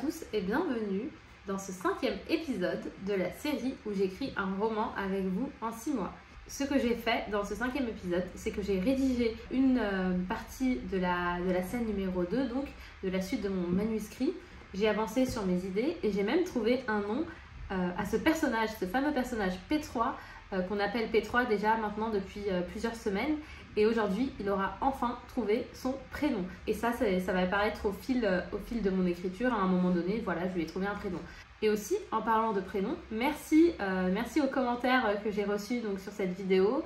tous et bienvenue dans ce 5e épisode de la série où j'écris un roman avec vous en 6 mois. Ce que j'ai fait dans ce 5e épisode, c'est que j'ai rédigé une partie de la scène numéro 2, donc de la suite de mon manuscrit. J'ai avancé sur mes idées et j'ai même trouvé un nom à ce personnage, ce fameux personnage P3, qu'on appelle P3 déjà maintenant depuis plusieurs semaines. Et aujourd'hui, il aura enfin trouvé son prénom. Et ça va apparaître au fil de mon écriture. À un moment donné, voilà, je lui ai trouvé un prénom. Et aussi, en parlant de prénom, merci aux commentaires que j'ai reçus donc, sur cette vidéo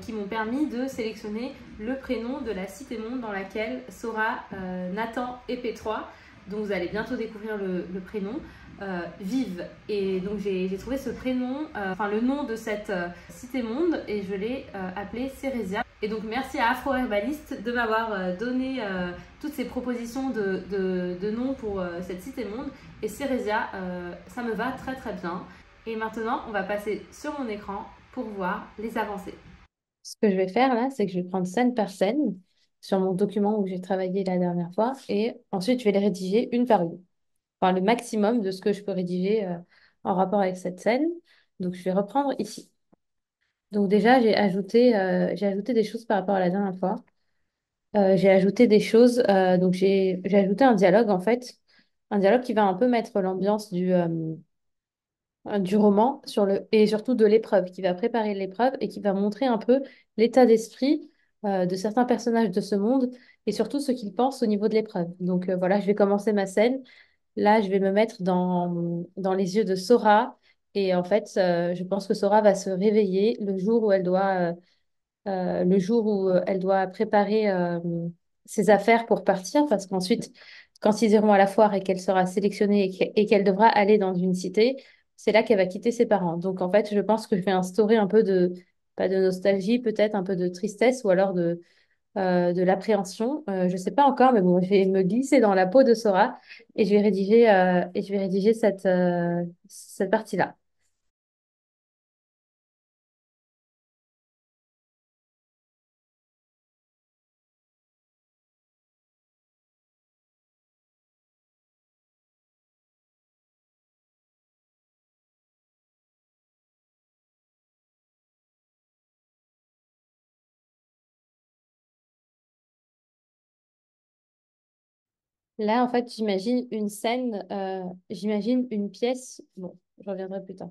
qui m'ont permis de sélectionner le prénom de la cité monde dans laquelle Sora, Nathan et P3, dont vous allez bientôt découvrir le prénom, vivent. Et donc j'ai trouvé ce prénom, le nom de cette cité monde, et je l'ai appelé Cérésia. Et donc merci à Afro-Herbaliste de m'avoir donné toutes ces propositions de noms pour cette cité monde. Et Cérésia, ça me va très très bien. Et maintenant, on va passer sur mon écran pour voir les avancées. Ce que je vais faire là, c'est que je vais prendre scène par scène sur mon document où j'ai travaillé la dernière fois et ensuite je vais les rédiger une par une. Enfin, le maximum de ce que je peux rédiger en rapport avec cette scène. Donc je vais reprendre ici. Donc déjà, j'ai ajouté des choses par rapport à la dernière fois. J'ai ajouté des choses, donc j'ai ajouté un dialogue en fait, un dialogue qui va un peu mettre l'ambiance du roman et surtout de l'épreuve, qui va préparer l'épreuve et qui va montrer un peu l'état d'esprit de certains personnages de ce monde et surtout ce qu'ils pensent au niveau de l'épreuve. Donc voilà, je vais commencer ma scène. Là, je vais me mettre dans les yeux de Sora et en fait, je pense que Sora va se réveiller le jour où elle doit préparer ses affaires pour partir, parce qu'ensuite, quand ils iront à la foire et qu'elle sera sélectionnée et qu'elle devra aller dans une cité, c'est là qu'elle va quitter ses parents. Donc, en fait, je pense que je vais instaurer un peu pas de nostalgie, peut-être un peu de tristesse ou alors de l'appréhension. Je ne sais pas encore, mais bon, je vais me glisser dans la peau de Sora et je vais rédiger cette partie-là. Là, en fait, j'imagine une pièce. Bon, je reviendrai plus tard.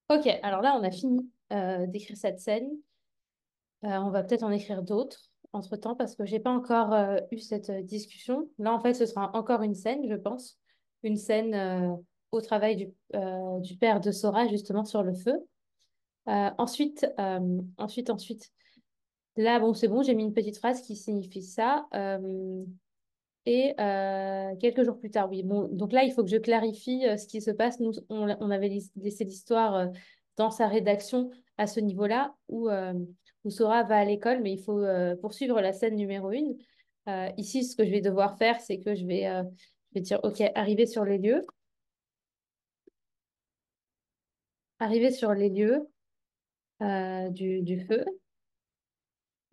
Ok, alors là, on a fini d'écrire cette scène. On va peut-être en écrire d'autres entre-temps parce que j'ai pas encore eu cette discussion. Là, en fait, ce sera encore une scène, je pense. Une scène au travail du père de Sora, justement, sur le feu. Ensuite, là, bon, c'est bon, j'ai mis une petite phrase qui signifie ça. Et quelques jours plus tard, oui. Bon, donc là, il faut que je clarifie ce qui se passe. Nous, on avait laissé l'histoire dans sa rédaction à ce niveau-là, où Sora va à l'école, mais il faut poursuivre la scène numéro 1. Ici, ce que je vais devoir faire, c'est que je vais dire, OK, arriver sur les lieux du feu.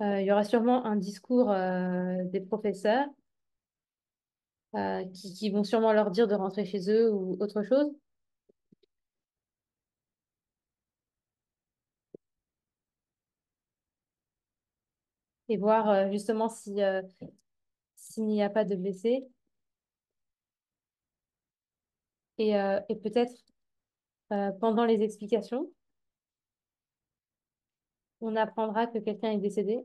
Il y aura sûrement un discours des professeurs qui vont sûrement leur dire de rentrer chez eux ou autre chose. Et voir justement si, s'il n'y a pas de blessés. Et peut-être pendant les explications, on apprendra que quelqu'un est décédé.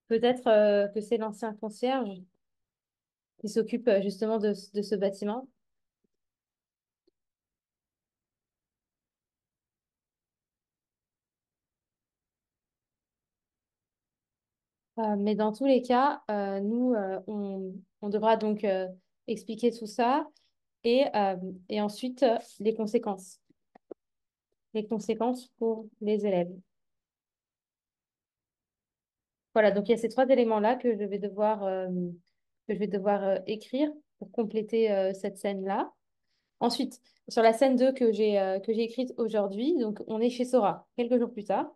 Peut-être que c'est l'ancien concierge qui s'occupe justement de ce bâtiment. Mais dans tous les cas, nous, on devra donc expliquer tout ça et ensuite les conséquences. Les conséquences pour les élèves. Voilà, donc il y a ces trois éléments-là que je vais devoir écrire pour compléter cette scène-là. Ensuite, sur la scène 2 que j'ai écrite aujourd'hui, donc on est chez Sora, quelques jours plus tard.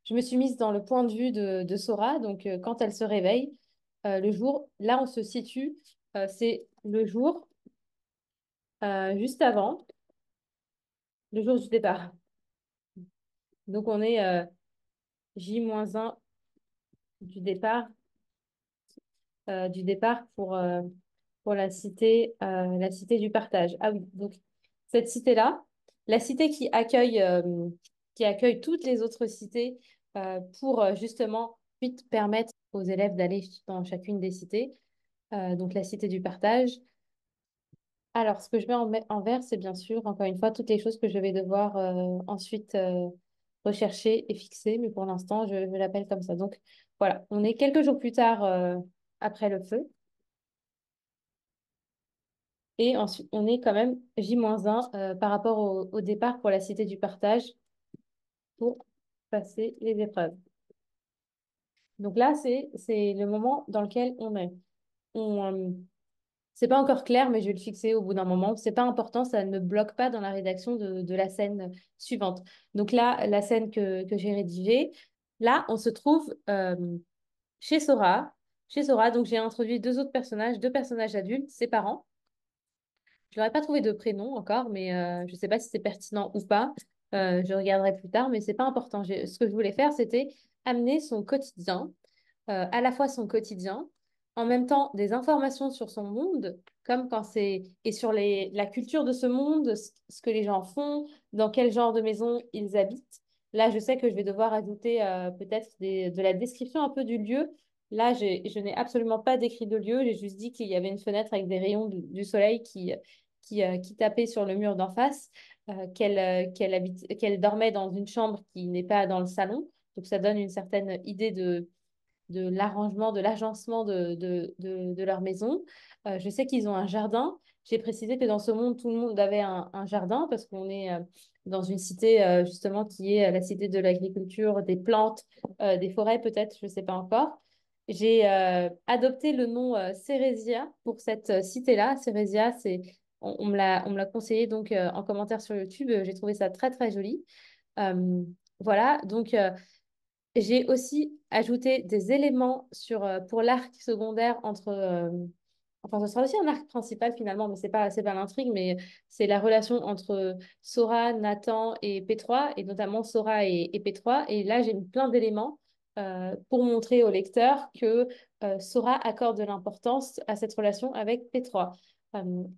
Je me suis mise dans le point de vue de Sora, donc quand elle se réveille, le jour, là on se situe, c'est le jour juste avant, le jour du départ. Donc on est J-1 du départ pour la cité du partage. Ah oui, donc cette cité-là, la cité qui accueille toutes les autres cités pour justement ensuite permettre aux élèves d'aller dans chacune des cités, donc la cité du partage. Alors, ce que je mets en vert, c'est bien sûr, encore une fois, toutes les choses que je vais devoir ensuite rechercher et fixer, mais pour l'instant, je l'appelle comme ça. Donc, voilà, on est quelques jours plus tard après le feu. Et ensuite, on est quand même J-1 par rapport au départ pour la cité du partage pour passer les épreuves. Donc là, c'est le moment dans lequel on est. C'est pas encore clair, mais je vais le fixer au bout d'un moment. C'est pas important, ça ne me bloque pas dans la rédaction de la scène suivante. Donc là, la scène que j'ai rédigée, là, on se trouve chez Sora. Chez Sora, donc j'ai introduit deux personnages adultes, ses parents. Je n'aurais pas trouvé de prénom encore, mais je ne sais pas si c'est pertinent ou pas. Je regarderai plus tard, mais c'est pas important. Ce que je voulais faire, c'était amener son quotidien, à la fois son quotidien, en même temps des informations sur son monde, comme quand c'est et sur la culture de ce monde, ce que les gens font, dans quel genre de maison ils habitent. Là, je sais que je vais devoir ajouter peut-être de la description un peu du lieu. Là, je n'ai absolument pas décrit de lieu. J'ai juste dit qu'il y avait une fenêtre avec des rayons du soleil qui tapait sur le mur d'en face, qu'elle dormait dans une chambre qui n'est pas dans le salon. Donc, ça donne une certaine idée de l'arrangement, de l'agencement de leur maison. Je sais qu'ils ont un jardin. J'ai précisé que dans ce monde, tout le monde avait un jardin parce qu'on est dans une cité justement qui est la cité de l'agriculture, des plantes, des forêts peut-être, je ne sais pas encore. J'ai adopté le nom Cérésia pour cette cité-là. Cérésia, on me l'a conseillé donc en commentaire sur YouTube. J'ai trouvé ça très très joli. Euh, voilà, donc j'ai aussi ajouté des éléments pour l'arc secondaire enfin, ce sera aussi un arc principal finalement, mais c'est pas l'intrigue, mais c'est la relation entre Sora, Nathan et P3, et notamment Sora et P3. Et là, j'ai mis plein d'éléments pour montrer au lecteur que Sora accorde de l'importance à cette relation avec P3.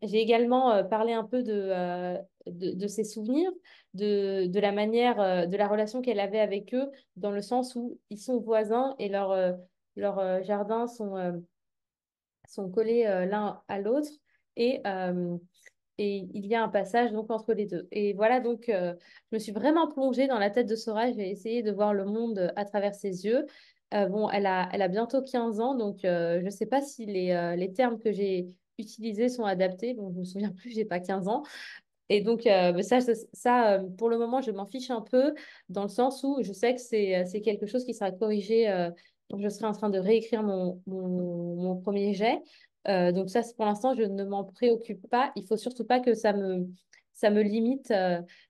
J'ai également parlé un peu de ses souvenirs, de la manière, de la relation qu'elle avait avec eux dans le sens où ils sont voisins et leurs jardins sont collés l'un à l'autre et, euh, et il y a un passage donc entre les deux. Et voilà, donc je me suis vraiment plongée dans la tête de Sora, j'ai essayé de voir le monde à travers ses yeux. Bon, elle a bientôt 15 ans, donc je ne sais pas si les termes que j'ai utilisés sont adaptés. Bon, je me souviens plus, j'ai pas 15 ans. Et donc, mais pour le moment, je m'en fiche un peu, dans le sens où je sais que c'est quelque chose qui sera corrigé. Je serai en train de réécrire mon premier jet. Donc ça, pour l'instant, je ne m'en préoccupe pas. Il faut surtout pas que ça me limite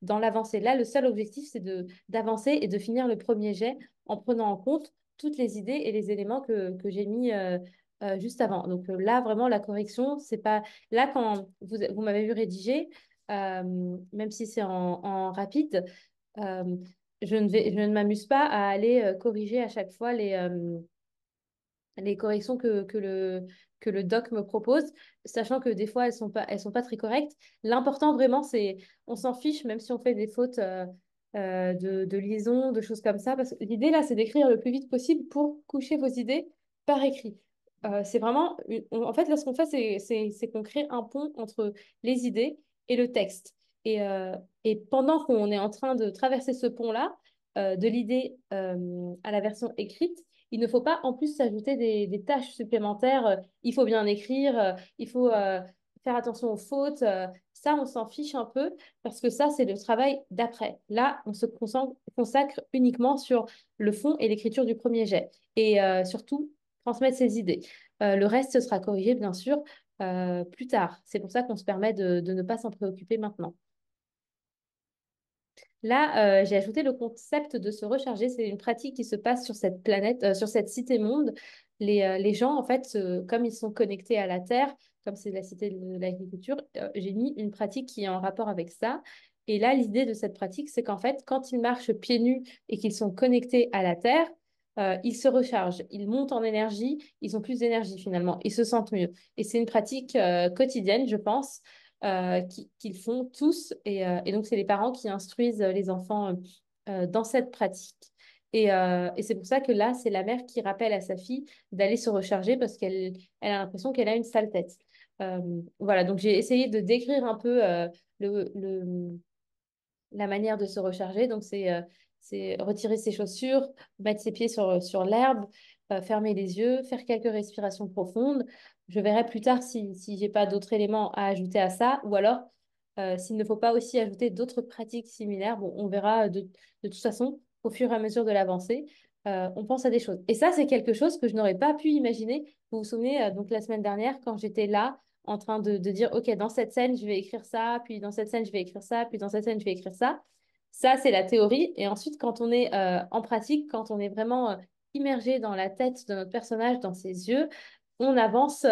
dans l'avancée. Là, le seul objectif, c'est d'avancer et de finir le premier jet en prenant en compte toutes les idées et les éléments que j'ai mis juste avant. Donc là, vraiment, la correction, c'est pas... Là, quand vous m'avez vu rédiger, même si c'est en rapide, euh, je ne m'amuse pas à aller corriger à chaque fois les corrections que le doc me propose, sachant que des fois, elles sont pas très correctes. L'important vraiment, c'est, on s'en fiche, même si on fait des fautes de liaison, de choses comme ça, parce que l'idée là, c'est d'écrire le plus vite possible pour coucher vos idées par écrit. C'est vraiment, en fait, là, ce qu'on fait, c'est qu'on crée un pont entre les idées et le texte. Et pendant qu'on est en train de traverser ce pont-là, de l'idée à la version écrite, il ne faut pas en plus s'ajouter des tâches supplémentaires. Il faut bien écrire, il faut faire attention aux fautes. Ça, on s'en fiche un peu parce que ça, c'est le travail d'après. Là, on se consacre uniquement sur le fond et l'écriture du premier jet. Et surtout, transmettre ses idées. Le reste sera corrigé, bien sûr, plus tard. C'est pour ça qu'on se permet de ne pas s'en préoccuper maintenant. Là, j'ai ajouté le concept de se recharger. C'est une pratique qui se passe sur cette planète, sur cette cité-monde. Les gens, en fait, comme ils sont connectés à la Terre, comme c'est la cité de l'agriculture, j'ai mis une pratique qui est en rapport avec ça. Et là, l'idée de cette pratique, c'est qu'en fait, quand ils marchent pieds nus et qu'ils sont connectés à la Terre, ils se rechargent, ils montent en énergie, ils ont plus d'énergie finalement, ils se sentent mieux. Et c'est une pratique quotidienne, je pense qu'ils font tous. Et donc, c'est les parents qui instruisent les enfants dans cette pratique. Et c'est pour ça que là, c'est la mère qui rappelle à sa fille d'aller se recharger parce qu'elle a l'impression qu'elle a une sale tête. Voilà, donc j'ai essayé de décrire un peu la manière de se recharger. Donc, c'est retirer ses chaussures, mettre ses pieds sur l'herbe, fermer les yeux, faire quelques respirations profondes. Je verrai plus tard si j'ai pas d'autres éléments à ajouter à ça, ou alors s'il ne faut pas aussi ajouter d'autres pratiques similaires. Bon, on verra de toute façon au fur et à mesure de l'avancée. On pense à des choses. Et ça, c'est quelque chose que je n'aurais pas pu imaginer. Vous vous souvenez, donc la semaine dernière, quand j'étais là en train de dire, OK, dans cette scène, je vais écrire ça, puis dans cette scène, je vais écrire ça, puis dans cette scène, je vais écrire ça. Ça, c'est la théorie. Et ensuite, quand on est en pratique, quand on est vraiment immergé dans la tête de notre personnage, dans ses yeux, on avance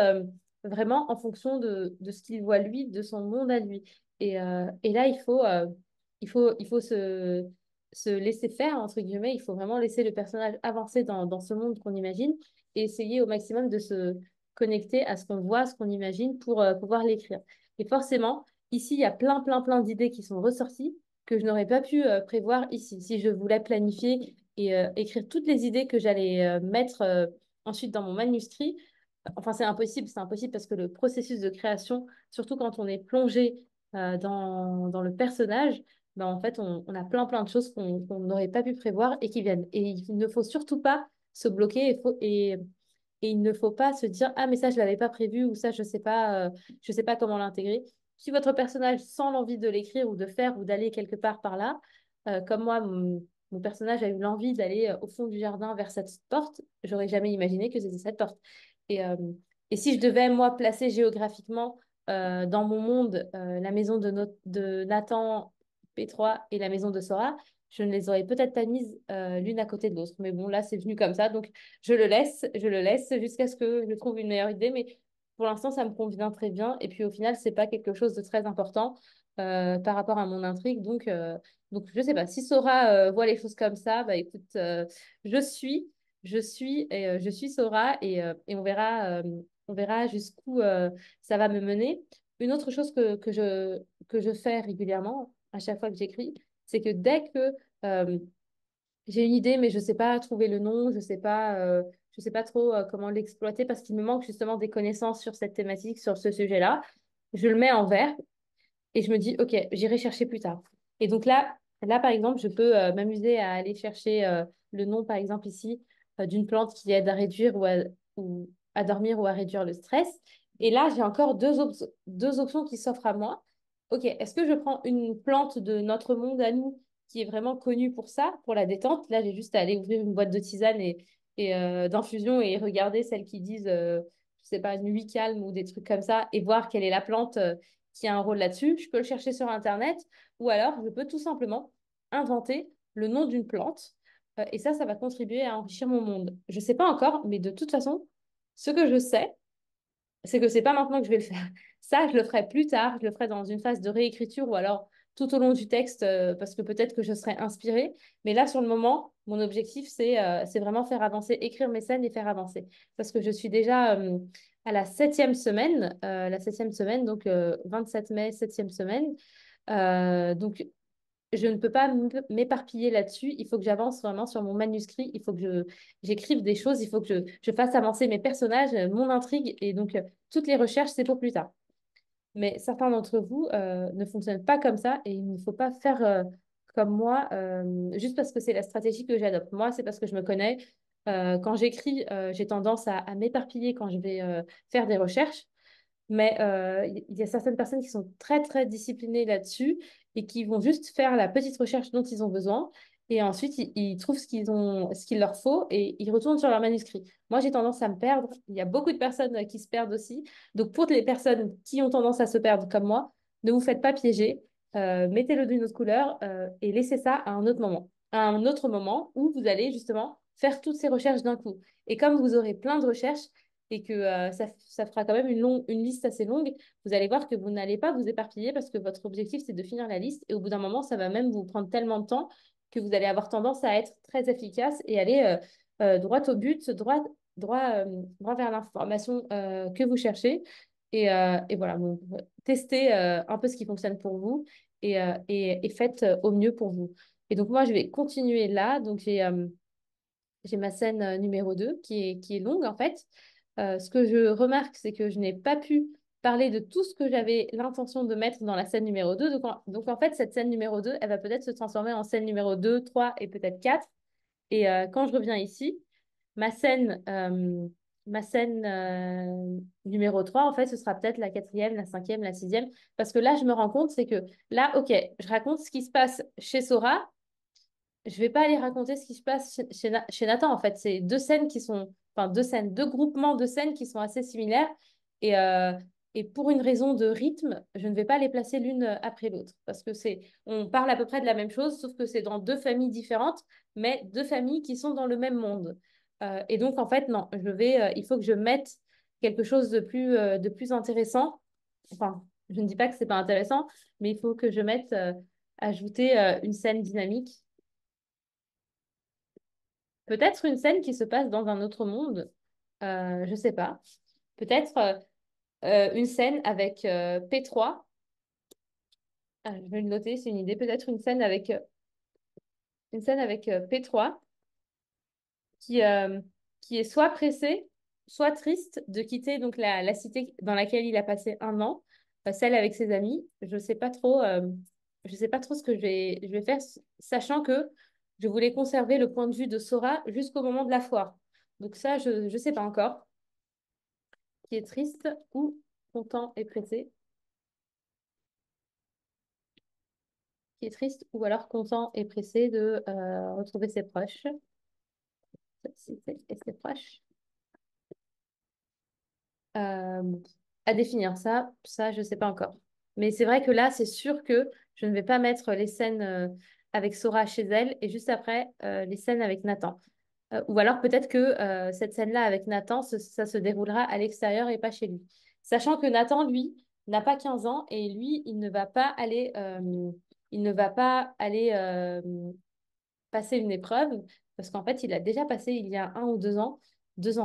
vraiment en fonction de ce qu'il voit lui, de son monde à lui. Et là, il faut se laisser faire, entre guillemets. Il faut vraiment laisser le personnage avancer dans ce monde qu'on imagine et essayer au maximum de se connecter à ce qu'on voit, à ce qu'on imagine pour pouvoir l'écrire. Et forcément, ici, il y a plein, plein, plein d'idées qui sont ressorties que je n'aurais pas pu prévoir ici. Si je voulais planifier et écrire toutes les idées que j'allais mettre ensuite dans mon manuscrit, enfin, c'est impossible parce que le processus de création, surtout quand on est plongé dans le personnage, ben, en fait, on a plein, plein de choses qu'on n'aurait pas pu prévoir et qui viennent. Et il ne faut surtout pas se bloquer et il ne faut pas se dire, ah, mais ça, je l'avais pas prévu ou ça, je sais pas comment l'intégrer. Si votre personnage sent l'envie de l'écrire ou de faire ou d'aller quelque part par là, comme moi, mon personnage a eu l'envie d'aller au fond du jardin vers cette porte, j'aurais jamais imaginé que c'était cette porte. Et, euh, et si je devais, moi, placer géographiquement dans mon monde la maison de Nathan P3 et la maison de Sora, je ne les aurais peut-être pas mises l'une à côté de l'autre. Mais bon, là, c'est venu comme ça. Donc, je le laisse jusqu'à ce que je trouve une meilleure idée. Mais pour l'instant, ça me convient très bien. Et puis, au final, c'est pas quelque chose de très important par rapport à mon intrigue. Donc, je sais pas. Si Sora voit les choses comme ça, bah écoute, je suis, je suis Sora et on verra jusqu'où ça va me mener. Une autre chose que je fais régulièrement à chaque fois que j'écris, c'est que dès que j'ai une idée, mais je sais pas trouver le nom, je sais pas trop comment l'exploiter parce qu'il me manque justement des connaissances sur cette thématique, sur ce sujet-là. Je le mets en vert et je me dis, OK, j'irai chercher plus tard. Et donc là, par exemple, je peux m'amuser à aller chercher le nom, par exemple, ici, d'une plante qui aide à réduire ou à dormir ou à réduire le stress. Et là, j'ai encore deux options qui s'offrent à moi. Ok, est-ce que je prends une plante de notre monde à nous qui est vraiment connue pour ça, pour la détente? Là, j'ai juste à aller ouvrir une boîte de tisane et d'infusion et regarder celles qui disent, je sais pas, nuit calme ou des trucs comme ça et voir quelle est la plante qui a un rôle là-dessus. Je peux le chercher sur Internet ou alors je peux tout simplement inventer le nom d'une plante et ça va contribuer à enrichir mon monde. Je ne sais pas encore, mais de toute façon, ce que je sais, c'est que c'est pas maintenant que je vais le faire. Ça, je le ferai plus tard, je le ferai dans une phase de réécriture ou alors tout au long du texte, parce que peut-être que je serai inspirée. Mais là, sur le moment, mon objectif, c'est vraiment faire avancer, écrire mes scènes et faire avancer. Parce que je suis déjà à la septième semaine, donc 27 mai, septième semaine. Donc, je ne peux pas m'éparpiller là-dessus. Il faut que j'avance vraiment sur mon manuscrit. Il faut que j'écrive des choses. Il faut que je fasse avancer mes personnages, mon intrigue. Et donc, toutes les recherches, c'est pour plus tard. Mais certains d'entre vous ne fonctionnent pas comme ça et il ne faut pas faire comme moi juste parce que c'est la stratégie que j'adopte. Moi, c'est parce que je me connais. Quand j'écris, j'ai tendance à m'éparpiller quand je vais faire des recherches. Mais il y a certaines personnes qui sont très, très disciplinées là-dessus et qui vont juste faire la petite recherche dont ils ont besoin. Et ensuite, ils trouvent ce qu'il leur faut et ils retournent sur leur manuscrit. Moi, j'ai tendance à me perdre. Il y a beaucoup de personnes qui se perdent aussi. Donc, pour les personnes qui ont tendance à se perdre comme moi, ne vous faites pas piéger. Mettez-le d'une autre couleur et laissez ça à un autre moment. À un autre moment où vous allez justement faire toutes ces recherches d'un coup. Et comme vous aurez plein de recherches, et que ça fera quand même une liste assez longue, vous allez voir que vous n'allez pas vous éparpiller parce que votre objectif, c'est de finir la liste. Et au bout d'un moment, ça va même vous prendre tellement de temps que vous allez avoir tendance à être très efficace et aller droit au but, droit vers l'information que vous cherchez. Et voilà, donc, testez un peu ce qui fonctionne pour vous et faites au mieux pour vous. Et donc, moi, je vais continuer là. Donc, j'ai ma scène numéro 2 qui est longue en fait. Ce que je remarque, c'est que je n'ai pas pu parler de tout ce que j'avais l'intention de mettre dans la scène numéro 2. Donc en fait, cette scène numéro 2, elle va peut-être se transformer en scène numéro 2, 3 et peut-être 4. Et quand je reviens ici, ma scène, euh, ma scène numéro 3, en fait, ce sera peut-être la quatrième, la cinquième, la sixième. Parce que là, je me rends compte, c'est que là, ok, je raconte ce qui se passe chez Sora, je vais pas aller raconter ce qui se passe chez Nathan, en fait. C'est deux scènes qui sont, enfin, deux scènes, deux groupements de scènes qui sont assez similaires. Et, euh, et pour une raison de rythme, je ne vais pas les placer l'une après l'autre. Parce que on parle à peu près de la même chose, sauf que c'est dans deux familles différentes, mais deux familles qui sont dans le même monde. Et donc, en fait, non, il faut que je mette quelque chose de plus intéressant. Enfin, je ne dis pas que c'est pas intéressant, mais il faut que je mette, ajouter une scène dynamique. Peut-être une scène qui se passe dans un autre monde, je sais pas. Peut-être une scène avec P3. Ah, je vais le noter, c'est une idée. Peut-être une scène avec P3 qui, euh, qui est soit pressé, soit triste de quitter donc la cité dans laquelle il a passé un an, celle avec ses amis. Je sais pas trop ce que je vais faire, sachant que je voulais conserver le point de vue de Sora jusqu'au moment de la foire. Donc ça, je sais pas encore. Qui est triste ou content et pressé, qui est triste ou alors content et pressé de retrouver ses proches. Et ses proches. Euh, à définir ça, je sais pas encore. Mais c'est vrai que là, c'est sûr que je ne vais pas mettre les scènes avec Sora chez elle et juste après les scènes avec Nathan. Ou alors peut-être que cette scène-là avec Nathan, ça se déroulera à l'extérieur et pas chez lui. Sachant que Nathan, lui, n'a pas 15 ans et lui, il ne va pas aller passer une épreuve parce qu'en fait, il a déjà passé il y a 2 ans,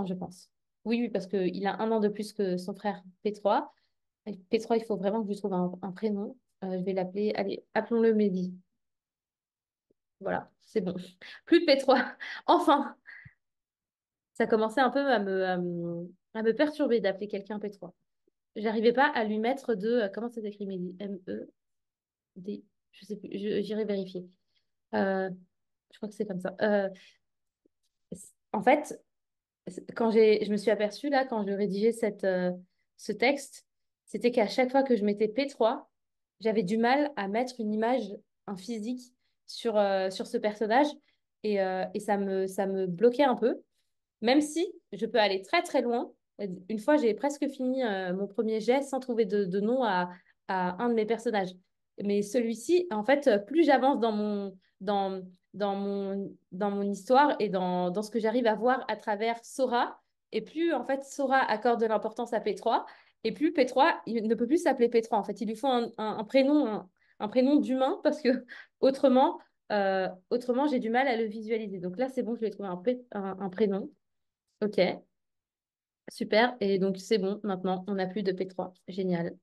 je pense. Oui, oui, parce qu'il a un an de plus que son frère P3. Et P3, il faut vraiment que je lui trouve un prénom. Je vais l'appeler, allez, appelons-le Mehdi. Voilà, c'est bon. Plus de P3. Enfin! Ça commençait un peu à me perturber d'appeler quelqu'un P3. J'arrivais pas à lui mettre comment ça s'écrit, Mehdi? M-E-D. Je sais plus, j'irai vérifier. Euh, je crois que c'est comme ça. en fait, je me suis aperçue là, quand je rédigeais ce texte, c'était qu'à chaque fois que je mettais P3, j'avais du mal à mettre une image, un physique sur ce personnage et ça me bloquait un peu. Même si je peux aller très très loin. Une fois, j'ai presque fini mon premier jet sans trouver de nom à un de mes personnages. Mais celui-ci, en fait, plus j'avance dans mon histoire et dans ce que j'arrive à voir à travers Sora, et plus en fait Sora accorde de l'importance à P3, et plus P3, il ne peut plus s'appeler P3. En fait, il lui faut un prénom, un prénom d'humain parce que autrement, j'ai du mal à le visualiser. Donc là, c'est bon, je vais trouver un prénom. Ok, super. Et donc, c'est bon, maintenant, on n'a plus de P3. Génial.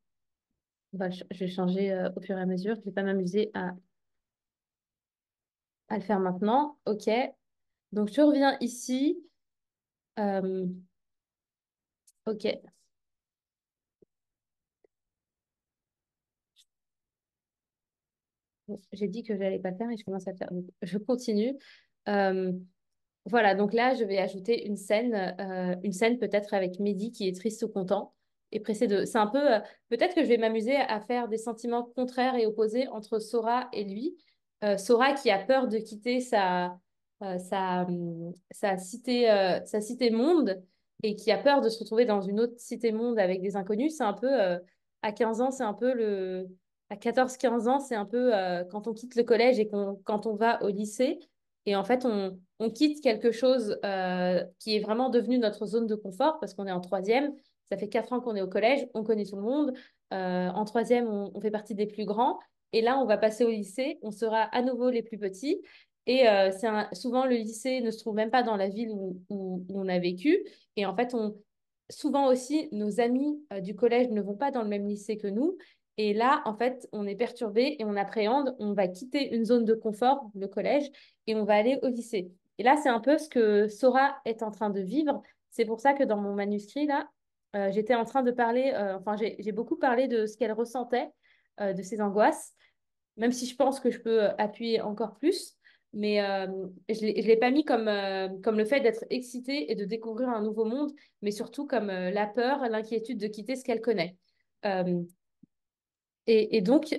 Je vais changer au fur et à mesure. Je ne vais pas m'amuser à le faire maintenant. Ok, donc je reviens ici. Euh, ok, bon, j'ai dit que je n'allais pas le faire et je commence à le faire. Donc, je continue. Euh, Voilà, donc là, je vais ajouter une scène peut-être avec Mehdi qui est triste ou content. Et pressé de. C'est un peu. Peut-être que je vais m'amuser à faire des sentiments contraires et opposés entre Sora et lui. Sora qui a peur de quitter sa cité monde et qui a peur de se retrouver dans une autre cité monde avec des inconnus. C'est un peu. À 15 ans, c'est un peu le. À 14 15 ans, c'est un peu quand on quitte le collège et quand on va au lycée. Et en fait, on quitte quelque chose qui est vraiment devenu notre zone de confort parce qu'on est en troisième. Ça fait 4 ans qu'on est au collège, on connaît tout le monde. En troisième, on fait partie des plus grands. Et là, on va passer au lycée, on sera à nouveau les plus petits. Et souvent, le lycée ne se trouve même pas dans la ville où on a vécu. Et en fait, souvent aussi, nos amis du collège ne vont pas dans le même lycée que nous. Et là, en fait, on est perturbé et on appréhende, on va quitter une zone de confort, le collège, et on va aller au lycée. Et là, c'est un peu ce que Sora est en train de vivre. C'est pour ça que dans mon manuscrit, là, j'étais en train de parler, enfin, j'ai beaucoup parlé de ce qu'elle ressentait, de ses angoisses, même si je pense que je peux appuyer encore plus. Mais je l'ai pas mis comme le fait d'être excitée et de découvrir un nouveau monde, mais surtout comme la peur, l'inquiétude de quitter ce qu'elle connaît. Euh, et donc,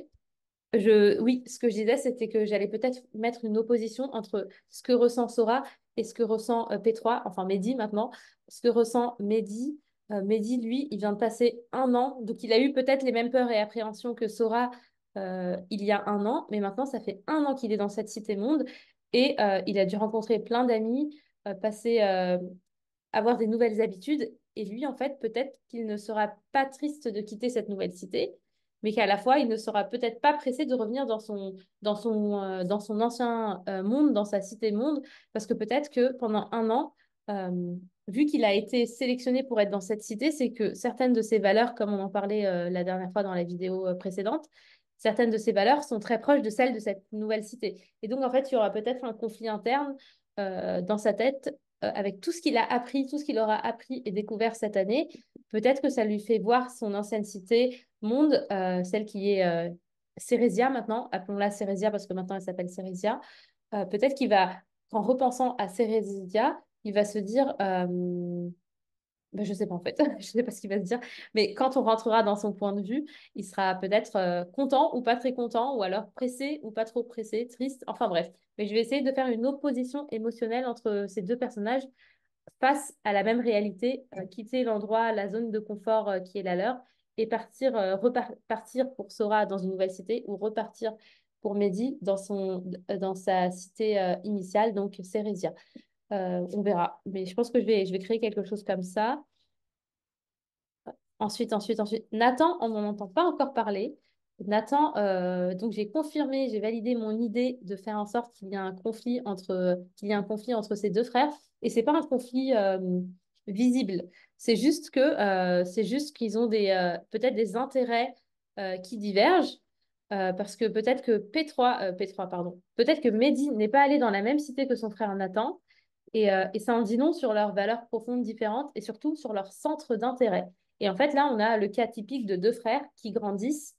oui, ce que je disais, c'était que j'allais peut-être mettre une opposition entre ce que ressent Sora et ce que ressent P3, enfin Mehdi maintenant. Ce que ressent Mehdi, Mehdi, lui, il vient de passer un an, donc il a eu peut-être les mêmes peurs et appréhensions que Sora il y a un an, mais maintenant, ça fait un an qu'il est dans cette cité-monde et il a dû rencontrer plein d'amis, avoir des nouvelles habitudes. Et lui, en fait, peut-être qu'il ne sera pas triste de quitter cette nouvelle cité, mais qu'à la fois, il ne sera peut-être pas pressé de revenir dans son ancien monde, dans sa cité-monde, parce que peut-être que pendant un an, euh, vu qu'il a été sélectionné pour être dans cette cité, c'est que certaines de ses valeurs, comme on en parlait la dernière fois dans la vidéo précédente, certaines de ses valeurs sont très proches de celles de cette nouvelle cité. Et donc, en fait, il y aura peut-être un conflit interne dans sa tête avec tout ce qu'il a appris, tout ce qu'il aura appris et découvert cette année, peut-être que ça lui fait voir son ancienne cité, monde, celle qui est Sérésia maintenant, appelons-la Sérésia parce que maintenant elle s'appelle Sérésia. Peut-être qu'il va, en repensant à Sérésia, il va se dire, ben, je sais pas en fait, je sais pas ce qu'il va se dire, mais quand on rentrera dans son point de vue, il sera peut-être content ou pas très content, ou alors pressé ou pas trop pressé, triste, enfin bref. Mais je vais essayer de faire une opposition émotionnelle entre ces deux personnages face à la même réalité, quitter l'endroit, la zone de confort qui est la leur, et repartir pour Sora dans une nouvelle cité, ou repartir pour Mehdi dans sa cité initiale, donc Sérésia. On verra. Mais je pense que je vais créer quelque chose comme ça. Ensuite. Nathan, on n'en entend pas encore parler. Nathan, donc j'ai confirmé, j'ai validé mon idée de faire en sorte qu'il y ait un conflit entre ces deux frères. Et c'est pas un conflit visible. C'est juste qu'ils ont peut-être des intérêts qui divergent. Parce que peut-être que P3, pardon, peut-être que Mehdi n'est pas allé dans la même cité que son frère Nathan. Et ça en dit long sur leurs valeurs profondes différentes et surtout sur leur centre d'intérêt. Et en fait, là, on a le cas typique de deux frères qui grandissent,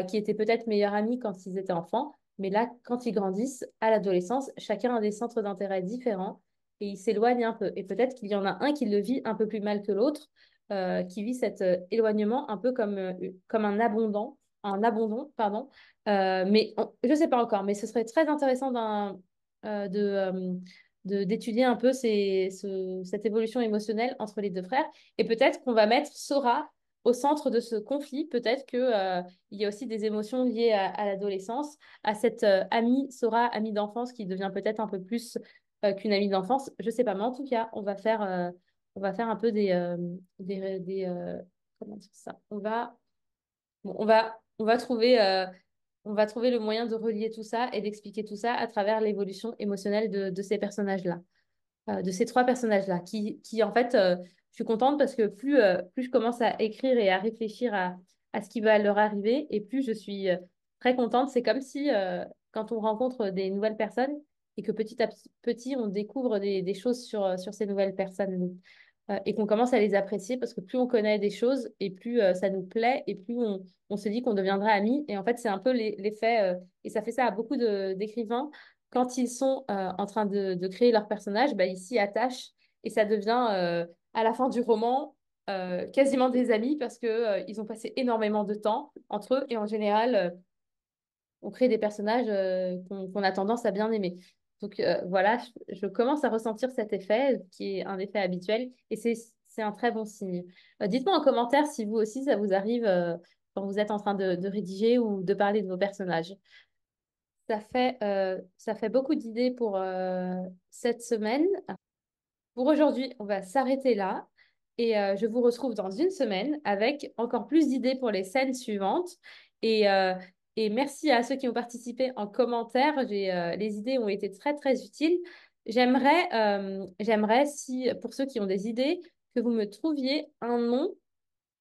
qui étaient peut-être meilleurs amis quand ils étaient enfants, mais là, quand ils grandissent à l'adolescence, chacun a des centres d'intérêt différents et il s'éloigne un peu. Et peut-être qu'il y en a un qui le vit un peu plus mal que l'autre, qui vit cet éloignement un peu comme un abandon, pardon. Je ne sais pas encore, mais ce serait très intéressant d'étudier un peu cette évolution émotionnelle entre les deux frères. Et peut-être qu'on va mettre Sora au centre de ce conflit. Peut-être que, il y a aussi des émotions liées à l'adolescence, à cette amie, Sora, amie d'enfance, qui devient peut-être un peu plus qu'une amie d'enfance. Je sais pas, mais en tout cas, on va faire un peu comment dire ça? Bon, on va trouver le moyen de relier tout ça et d'expliquer tout ça à travers l'évolution émotionnelle de ces personnages-là, de ces trois personnages-là, qui en fait, je suis contente parce que plus je commence à écrire et à réfléchir à ce qui va leur arriver, et plus je suis très contente. C'est comme si, quand on rencontre des nouvelles personnes et que petit à petit, on découvre des choses sur ces nouvelles personnes, et qu'on commence à les apprécier parce que plus on connaît des choses et plus ça nous plaît et plus on se dit qu'on deviendra amis. Et en fait, c'est un peu l'effet, et ça fait ça à beaucoup d'écrivains, quand ils sont en train de créer leur personnage, bah, ils s'y attachent et ça devient, à la fin du roman, quasiment des amis parce que, ils ont passé énormément de temps entre eux et en général, on crée des personnages qu'on a tendance à bien aimer. Donc voilà, je commence à ressentir cet effet qui est un effet habituel et c'est un très bon signe. Dites-moi en commentaire si vous aussi ça vous arrive quand vous êtes en train de rédiger ou de parler de vos personnages. Ça fait beaucoup d'idées pour cette semaine. Pour aujourd'hui, on va s'arrêter là et je vous retrouve dans une semaine avec encore plus d'idées pour les scènes suivantes. Et, euh, et merci à ceux qui ont participé en commentaire. Les idées ont été très, très utiles. J'aimerais, si, pour ceux qui ont des idées, que vous me trouviez un nom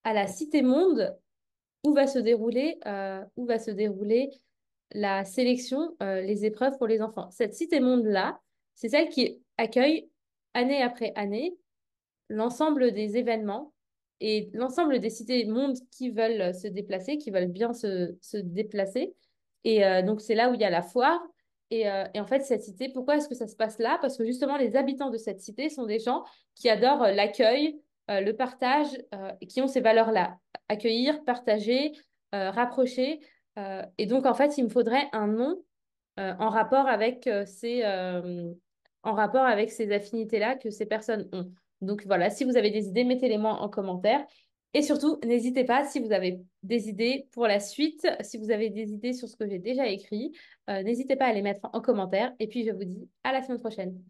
à la Cité Monde où va se dérouler la sélection, les épreuves pour les enfants. Cette Cité Monde-là, c'est celle qui accueille année après année l'ensemble des événements et l'ensemble des cités mondes qui veulent se déplacer, qui veulent bien se déplacer. Et donc, c'est là où il y a la foire. Et en fait, cette cité, pourquoi est-ce que ça se passe là? Parce que justement, les habitants de cette cité sont des gens qui adorent l'accueil, le partage, et qui ont ces valeurs-là. Accueillir, partager, rapprocher. Et donc, en fait, il me faudrait un nom en rapport avec en rapport avec ces affinités-là que ces personnes ont. Donc voilà, si vous avez des idées, mettez-les moi en commentaire. Et surtout, n'hésitez pas, si vous avez des idées pour la suite, si vous avez des idées sur ce que j'ai déjà écrit, n'hésitez pas à les mettre en commentaire. Et puis, je vous dis à la semaine prochaine.